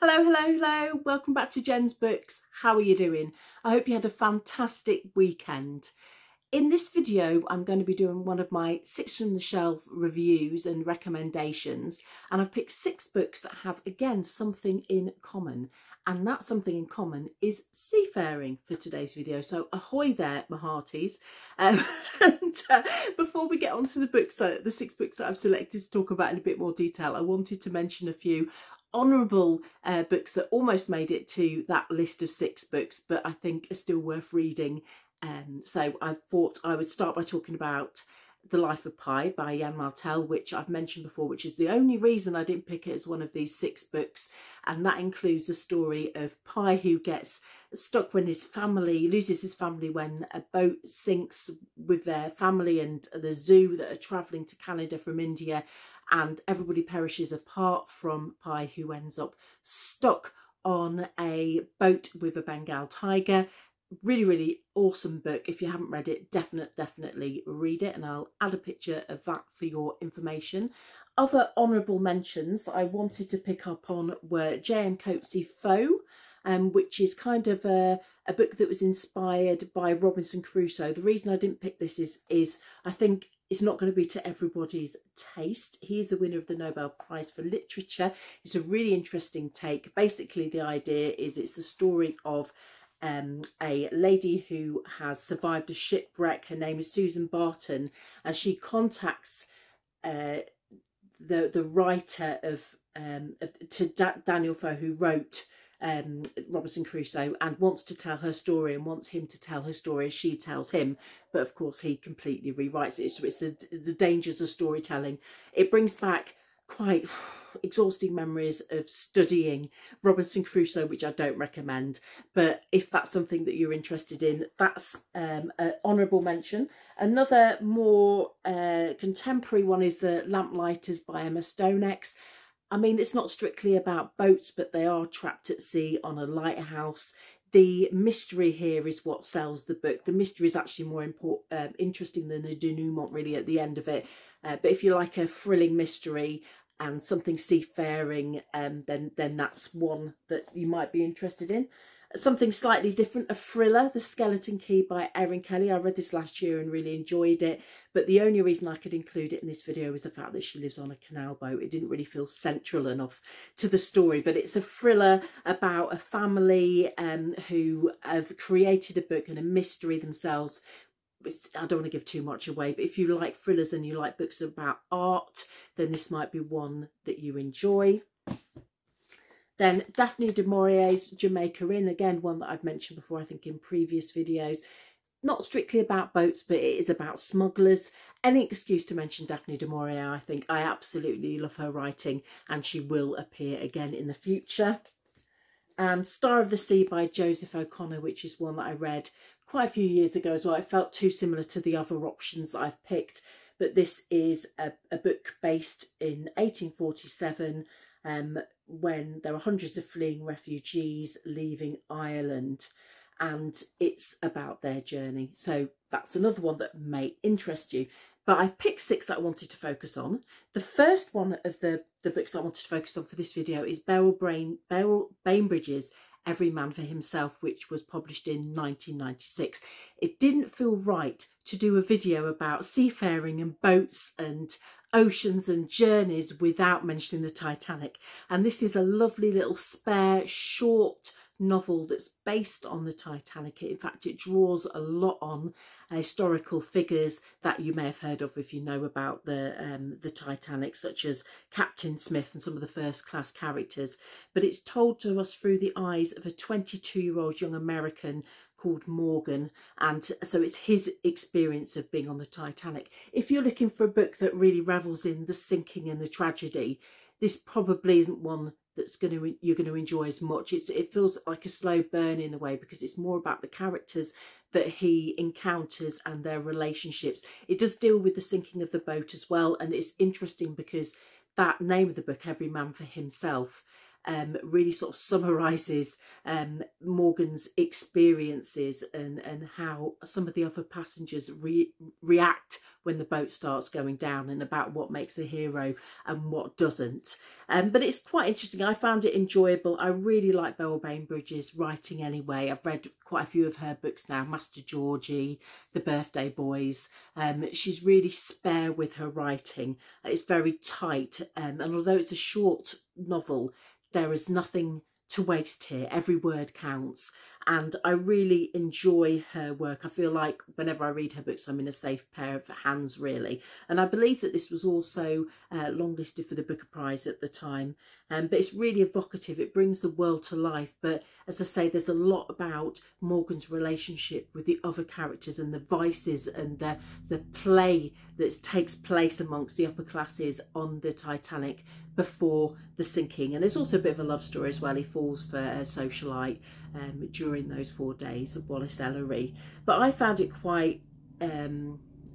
Hello, hello, hello. Welcome back to Jen's Books. How are you doing? I hope you had a fantastic weekend. In this video, I'm going to be doing one of my six from the shelf reviews and recommendations. And I've picked 6 books that have, again, something in common. And that something in common is seafaring for today's video. So ahoy there, my hearties. Before we get on to the books, the 6 books that I've selected to talk about in a bit more detail, I wanted to mention a few honourable books that almost made it to that list of 6 books, but I think are still worth reading. So I thought I would start by talking about The Life of Pi by Yann Martel, which I've mentioned before, which is the only reason I didn't pick it as one of these 6 books. And that includes the story of Pi, who gets stuck when his family loses his family when a boat sinks with their family and the zoo that are travelling to Canada from India, and everybody perishes apart from Pi, who ends up stuck on a boat with a Bengal tiger. Really awesome book. If you haven't read it, definitely read it, and I'll add a picture of that for your information. Other honourable mentions that I wanted to pick up on were J.M. Coetzee Foe, which is kind of a book that was inspired by Robinson Crusoe. The reason I didn't pick this is I think it's not going to be to everybody's taste. He is the winner of the Nobel Prize for Literature. It's a really interesting take. Basically, the idea is it's a story of a lady who has survived a shipwreck. Her name is Susan Barton, and she contacts the writer Daniel Foe, who wrote Robinson Crusoe, and wants to tell her story and wants him to tell her story as she tells him, but of course he completely rewrites it. So it's the dangers of storytelling. It brings back quite exhausting memories of studying Robinson Crusoe, which I don't recommend, but if that's something that you're interested in, that's an honourable mention. Another more contemporary one is The Lamplighters by Emma Stonex. I mean, it's not strictly about boats, but they are trapped at sea on a lighthouse. The mystery here is what sells the book. The mystery is actually more interesting than the denouement really at the end of it. But if you like a thrilling mystery and something seafaring, then that's one that you might be interested in. Something slightly different, a thriller, The Skeleton Key by Erin Kelly. I read this last year and really enjoyed it, but the only reason I could include it in this video was the fact that she lives on a canal boat. It didn't really feel central enough to the story, but it's a thriller about a family who have created a book and a mystery themselves. I don't want to give too much away, but if you like thrillers and you like books about art, then this might be one that you enjoy. Then Daphne du Maurier's Jamaica Inn, again, one that I've mentioned before, I think in previous videos. Not strictly about boats, but it is about smugglers. Any excuse to mention Daphne du Maurier, I think. I absolutely love her writing, and she will appear again in the future. Star of the Sea by Joseph O'Connor, which is one that I read quite a few years ago as well. It felt too similar to the other options that I've picked, but this is a book based in 1847, when there were hundreds of fleeing refugees leaving Ireland, and it's about their journey. So that's another one that may interest you. But I picked 6 that I wanted to focus on. The first one of the books I wanted to focus on for this video is Beryl Bainbridge's Every Man for Himself, which was published in 1996. It didn't feel right to do a video about seafaring and boats and oceans and journeys without mentioning the Titanic. And this is a lovely little spare short novel that's based on the Titanic. In fact, it draws a lot on historical figures that you may have heard of if you know about the Titanic, such as Captain Smith and some of the first class characters. But it's told to us through the eyes of a 22-year-old young American called Morgan, and so it's his experience of being on the Titanic. If you're looking for a book that really revels in the sinking and the tragedy, this probably isn't one that's you're going to enjoy as much. It feels like a slow burn in a way, because it's more about the characters that he encounters and their relationships. It does deal with the sinking of the boat as well, and it's interesting because that name of the book, Every Man for Himself, really sort of summarises Morgan's experiences and how some of the other passengers react when the boat starts going down, and about what makes a hero and what doesn't. But it's quite interesting. I found it enjoyable. I really like Beryl Bainbridge's writing anyway. I've read quite a few of her books now, Master Georgie, The Birthday Boys. She's really spare with her writing. It's very tight, and although it's a short novel, there is nothing to waste here. Every word counts, and I really enjoy her work. I feel like whenever I read her books, I'm in a safe pair of hands, really. And I believe that this was also longlisted for the Booker Prize at the time. But it's really evocative. It brings the world to life. But as I say, there's a lot about Morgan's relationship with the other characters and the vices and the play that takes place amongst the upper classes on the Titanic before the sinking. And there's also a bit of a love story as well. He falls for a socialite during those 4 days of Wallace Ellery. But I found it quite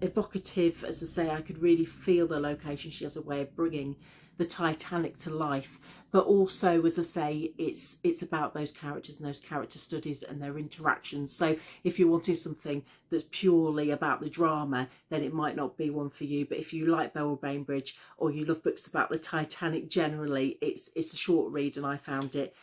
evocative. As I say, I could really feel the location. She has a way of bringing the Titanic to life, but also, as I say, it's about those characters and those character studies and their interactions. So if you're wanting something that's purely about the drama, then it might not be one for you. But if you like Beryl Bainbridge, or you love books about the Titanic generally, it's a short read, and I found it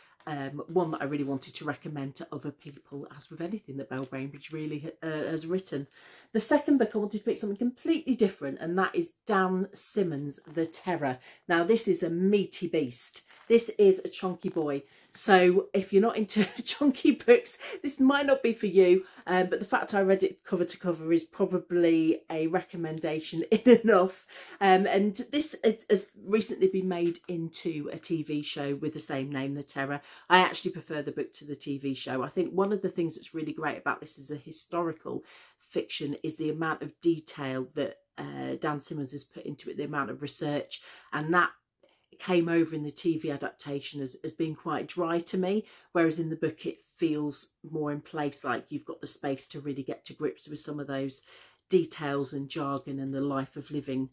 one that I really wanted to recommend to other people, as with anything that Beryl Bainbridge really has written. The second book, I wanted to pick something completely different, and that is Dan Simmons' The Terror. Now, this is a meaty beast. This is a chunky boy. So if you're not into chunky books, this might not be for you. But the fact I read it cover to cover is probably a recommendation in enough. And this has recently been made into a TV show with the same name, The Terror. I actually prefer the book to the TV show. I think one of the things that's really great about this as a historical fiction is the amount of detail that Dan Simmons has put into it, the amount of research, and that came over in the TV adaptation as being quite dry to me, whereas in the book it feels more in place, like you've got the space to really get to grips with some of those details and jargon and the life of living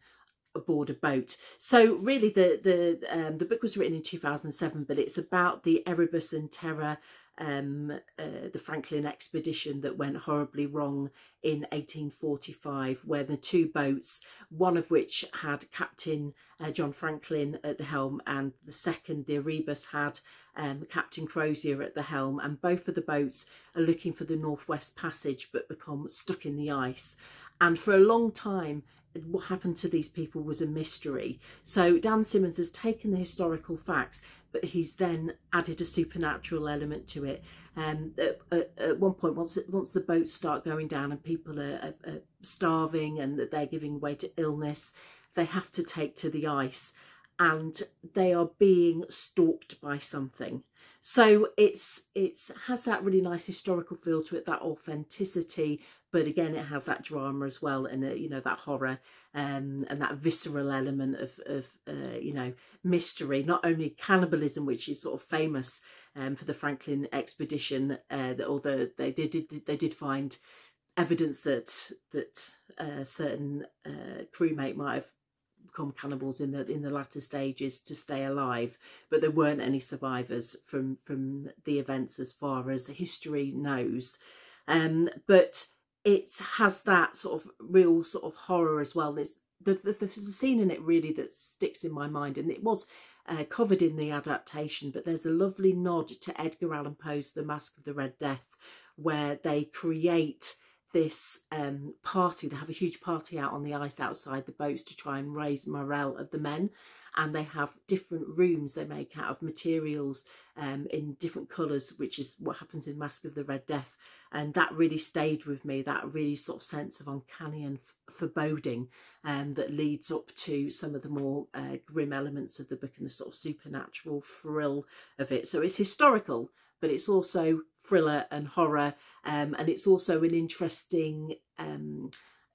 aboard a boat. So really the book was written in 2007, but it's about the Erebus and Terror, the Franklin expedition that went horribly wrong in 1845, where the two boats, one of which had Captain John Franklin at the helm, and the second, the Erebus, had Captain Crozier at the helm, and both of the boats are looking for the Northwest Passage but become stuck in the ice. And for a long time, what happened to these people was a mystery. So Dan Simmons has taken the historical facts, but he's then added a supernatural element to it. At one point, once the boats start going down and people are starving and that they're giving way to illness, they have to take to the ice, and they are being stalked by something. So it has that really nice historical feel to it, that authenticity, but again it has that drama as well, and you know, that horror and that visceral element of you know, mystery. Not only cannibalism, which is sort of famous for the Franklin expedition, although they did find evidence that certain crewmate might have become cannibals in the latter stages to stay alive, but there weren't any survivors from the events as far as history knows. But it has that sort of real sort of horror as well. There's a scene in it really that sticks in my mind, and it was covered in the adaptation, but there's a lovely nod to Edgar Allan Poe's The Masque of the Red Death, where they create this party. They have a huge party out on the ice outside the boats to try and raise morale of the men, and they have different rooms they make out of materials in different colours, which is what happens in Masque of the Red Death. And that really stayed with me, that really sort of sense of uncanny and foreboding that leads up to some of the more grim elements of the book and the sort of supernatural thrill of it. So it's historical, but it's also thriller and horror, and it's also an interesting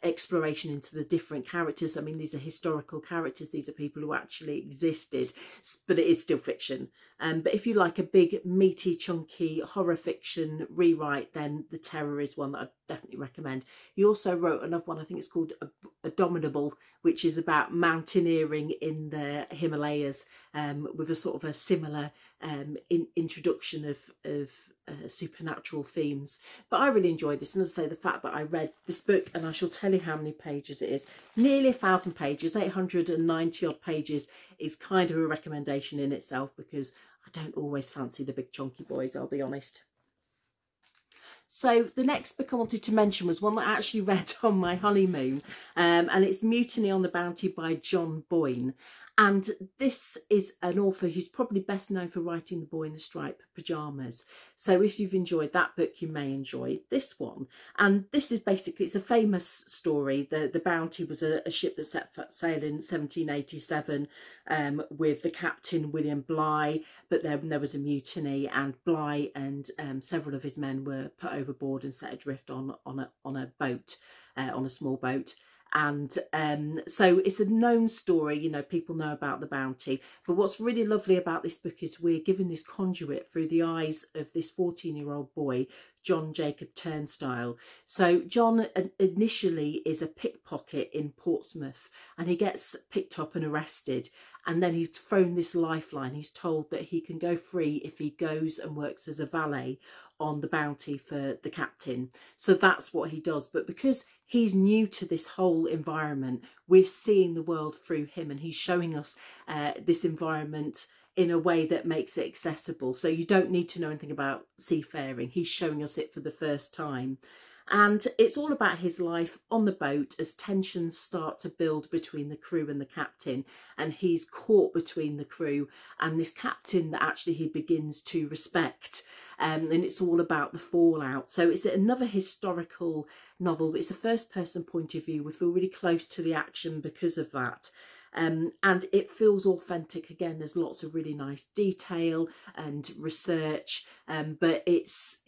exploration into the different characters. I mean, these are historical characters, these are people who actually existed, but it is still fiction. But if you like a big, meaty, chunky horror fiction rewrite, then The Terror is one that I'd definitely recommend. He also wrote another one, I think it's called Abominable, which is about mountaineering in the Himalayas, with a sort of a similar introduction of supernatural themes. But I really enjoyed this, and as I say, the fact that I read this book, and I shall tell you how many pages it is, nearly 1,000 pages, 890 odd pages, is kind of a recommendation in itself, because I don't always fancy the big chunky boys, I'll be honest. So the next book I wanted to mention was one that I actually read on my honeymoon, and it's Mutiny on the Bounty by John Boyne. And this is an author who's probably best known for writing The Boy in the Striped Pyjamas. So if you've enjoyed that book, you may enjoy this one. And this is basically, it's a famous story. The Bounty was a ship that set sail in 1787 with the captain, William Bligh, but then there was a mutiny, and Bligh and several of his men were put overboard and set adrift on a boat, on a small boat. And so it's a known story, you know, people know about the Bounty. But what's really lovely about this book is we're given this conduit through the eyes of this 14-year-old boy, John Jacob Turnstile. So John initially is a pickpocket in Portsmouth, and he gets picked up and arrested. And then he's thrown this lifeline. He's told that he can go free if he goes and works as a valet on the Bounty for the captain. So that's what he does. But because he's new to this whole environment, we're seeing the world through him, and he's showing us this environment in a way that makes it accessible. So you don't need to know anything about seafaring. He's showing us it for the first time. And it's all about his life on the boat as tensions start to build between the crew and the captain. And he's caught between the crew and this captain that actually he begins to respect. And it's all about the fallout. So it's another historical novel, but it's a first person point of view. We feel really close to the action because of that. And it feels authentic. Again, there's lots of really nice detail and research, but it's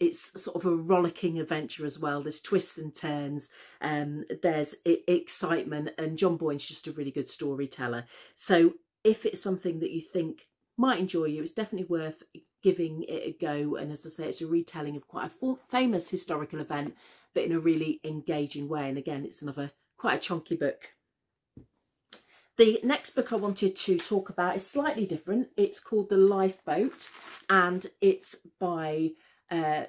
sort of a rollicking adventure as well. There's twists and turns, there's excitement, and John Boyne's just a really good storyteller. So if it's something that you think might enjoy you, it's definitely worth giving it a go. And as I say, it's a retelling of quite a famous historical event, but in a really engaging way. And again, it's another quite a chunky book. The next book I wanted to talk about is slightly different. It's called The Lifeboat, and it's by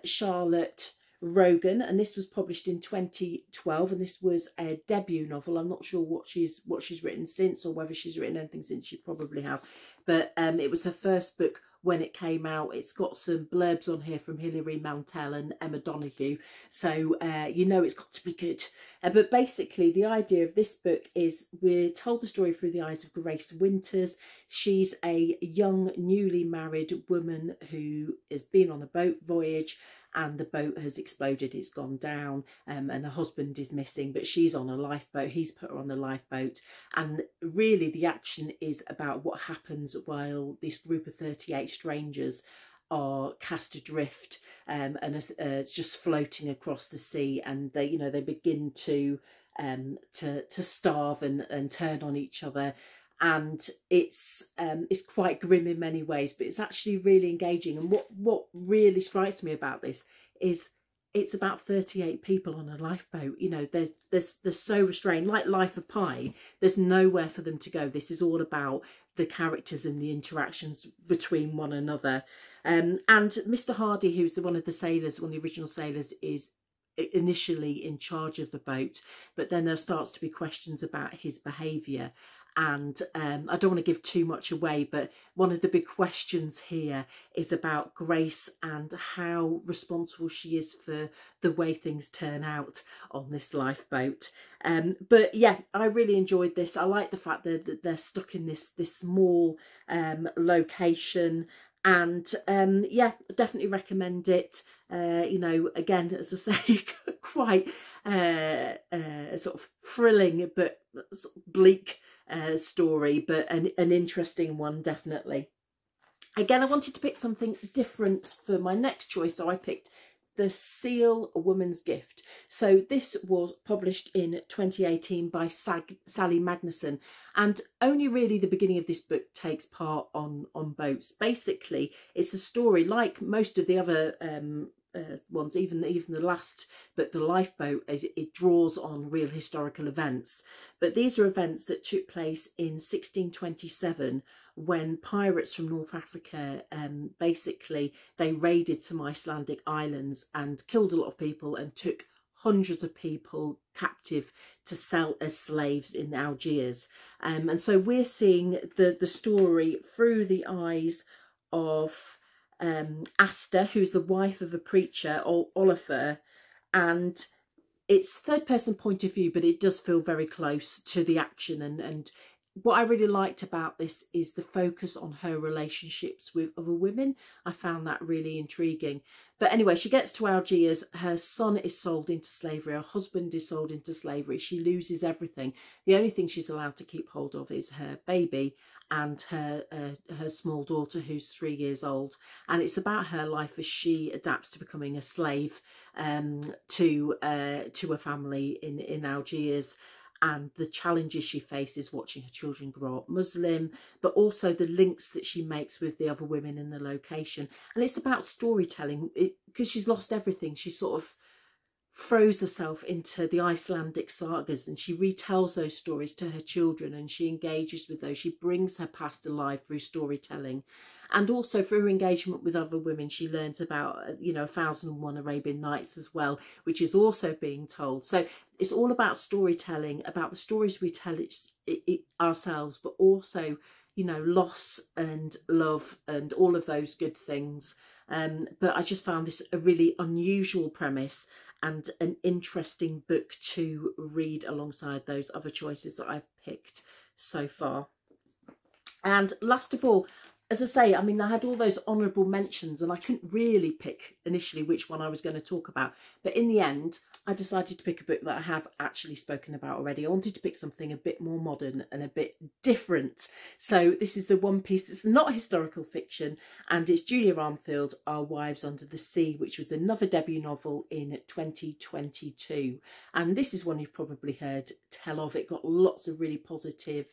Charlotte Rogan, and this was published in 2012, and this was a debut novel. I'm not sure what she's written since, or whether she's written anything since. She probably has, but it was her first book when it came out. It's got some blurbs on here from Hilary Mantel and Emma Donoghue, so you know it's got to be good. But basically the idea of this book is we're told the story through the eyes of Grace Winters. She's a young newly married woman who has been on a boat voyage, and the boat has exploded, it's gone down, and her husband is missing, but she's on a lifeboat. He's put her on the lifeboat, and really the action is about what happens while this group of 38 strangers are cast adrift, and it's just floating across the sea, and they, you know, they begin to starve and turn on each other. And it's quite grim in many ways, but it's actually really engaging. And what really strikes me about this is it's about 38 people on a lifeboat. You know, they're so restrained, like Life of Pi. There's nowhere for them to go. This is all about the characters and the interactions between one another. And Mr. Hardy, who's one of the sailors, one of the original sailors, is initially in charge of the boat, but then there starts to be questions about his behaviour. And I don't want to give too much away, but one of the big questions here is about Grace and how responsible she is for the way things turn out on this lifeboat. But yeah, I really enjoyed this. I like the fact that they're stuck in this small location. And yeah, definitely recommend it. You know, again, as I say, quite sort of thrilling but sort of bleak story, but an interesting one, definitely. Again, I wanted to pick something different for my next choice, so I picked The Seal, A Woman's Gift. So this was published in 2018 by Sally Magnuson, and only really the beginning of this book takes part on boats. Basically, it's a story like most of the other ones, even the last book, The Lifeboat, it draws on real historical events. But these are events that took place in 1627 when pirates from North Africa, basically, they raided some Icelandic islands and killed a lot of people and took hundreds of people captive to sell as slaves in Algiers. And so we're seeing the story through the eyes of Asta, who's the wife of a preacher, Olafur, and it's third person point of view, but it does feel very close to the action. And what I really liked about this is the focus on her relationships with other women. I found that really intriguing. But anyway, she gets to Algiers. Her son is sold into slavery. Her husband is sold into slavery. She loses everything. The only thing she's allowed to keep hold of is her baby and her small daughter, who's 3 years old. And it's about her life as she adapts to becoming a slave to a family in Algiers, and the challenges she faces watching her children grow up Muslim, but also the links that she makes with the other women in the location. And it's about storytelling, because she's lost everything. She sort of throws herself into the Icelandic sagas, and she retells those stories to her children, and she engages with those. She brings her past alive through storytelling. And also through her engagement with other women, she learns about, 1001 Arabian Nights as well, which is also being told. So it's all about storytelling, about the stories we tell ourselves, but also, loss and love and all of those good things. But I just found this a really unusual premise and an interesting book to read alongside those other choices that I've picked so far. And last of all, as I say, I mean, I had all those honourable mentions and I couldn't really pick initially which one I was going to talk about. But in the end, I decided to pick a book that I have actually spoken about already. I wanted to pick something a bit more modern and a bit different. So this is the one piece that's not historical fiction, and it's Julia Armfield, Our Wives Under the Sea, which was another debut novel in 2022. And this is one you've probably heard tell of. It got lots of really positive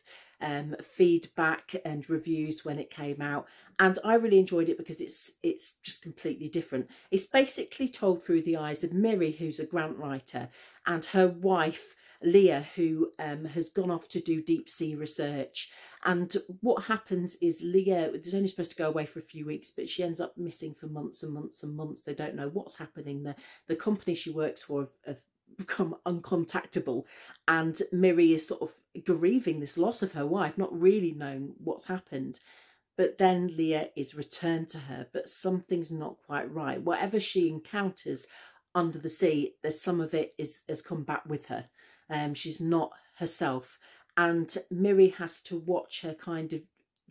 feedback and reviews when it came out, and I really enjoyed it because it's just completely different. It's basically told through the eyes of Miri, who's a grant writer, and her wife Leah, who has gone off to do deep sea research. And what happens is Leah is only supposed to go away for a few weeks, but she ends up missing for months and months and months. They don't know what's happening. The company she works for have become uncontactable, and Miri is sort of grieving this loss of her wife, not really knowing what's happened. But then Leah is returned to her, but something's not quite right. Whatever she encounters under the sea, there's some of it has come back with her. She's not herself, and Miri has to watch her kind of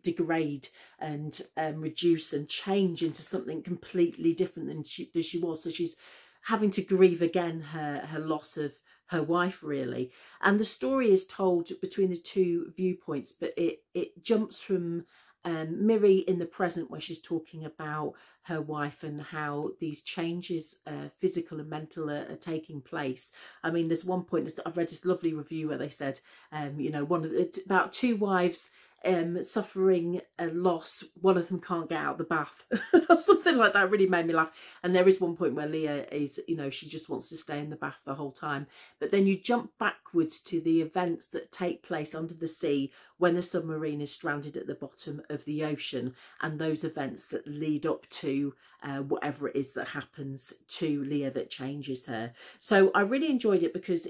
degrade and reduce and change into something completely different than she was. So she's having to grieve again her loss of her wife, really. And the story is told between the two viewpoints, but it jumps from Miri in the present, where she's talking about her wife and how these changes, physical and mental, are taking place. I mean, there's one point, I've read this lovely review where they said, about two wives suffering a loss, one of them can't get out of the bath. Something like that really made me laugh. And there is one point where Leah is, she just wants to stay in the bath the whole time. But then you jump backwards to the events that take place under the sea when the submarine is stranded at the bottom of the ocean, and those events that lead up to whatever it is that happens to Leah that changes her. So I really enjoyed it because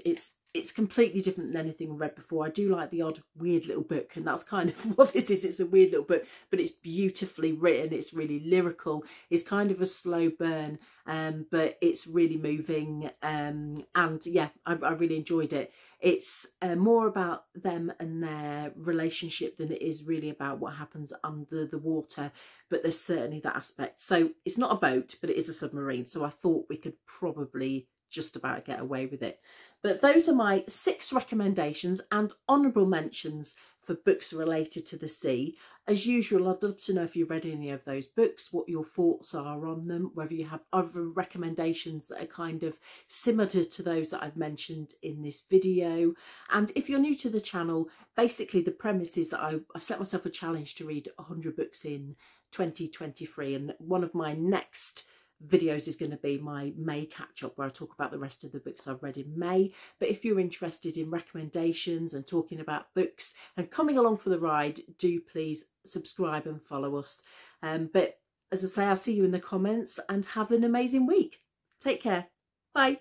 it's completely different than anything I've read before. I do like the odd weird little book, and that's kind of what this is. It's a weird little book, but it's beautifully written. It's really lyrical. It's kind of a slow burn, but it's really moving. And yeah, I really enjoyed it. It's more about them and their relationship than it is really about what happens under the water, but there's certainly that aspect. So it's not a boat, but it is a submarine. So I thought we could probably just about get away with it. But those are my 6 recommendations and honourable mentions for books related to the sea. As usual, I'd love to know if you've read any of those books, what your thoughts are on them, whether you have other recommendations that are kind of similar to those that I've mentioned in this video. And if you're new to the channel, basically the premise is that I set myself a challenge to read 100 books in 2023, and one of my next videos is going to be my May catch-up, where I talk about the rest of the books I've read in May. But if you're interested in recommendations and talking about books and coming along for the ride, do please subscribe and follow us. But as I say, I'll see you in the comments, and have an amazing week. Take care. Bye.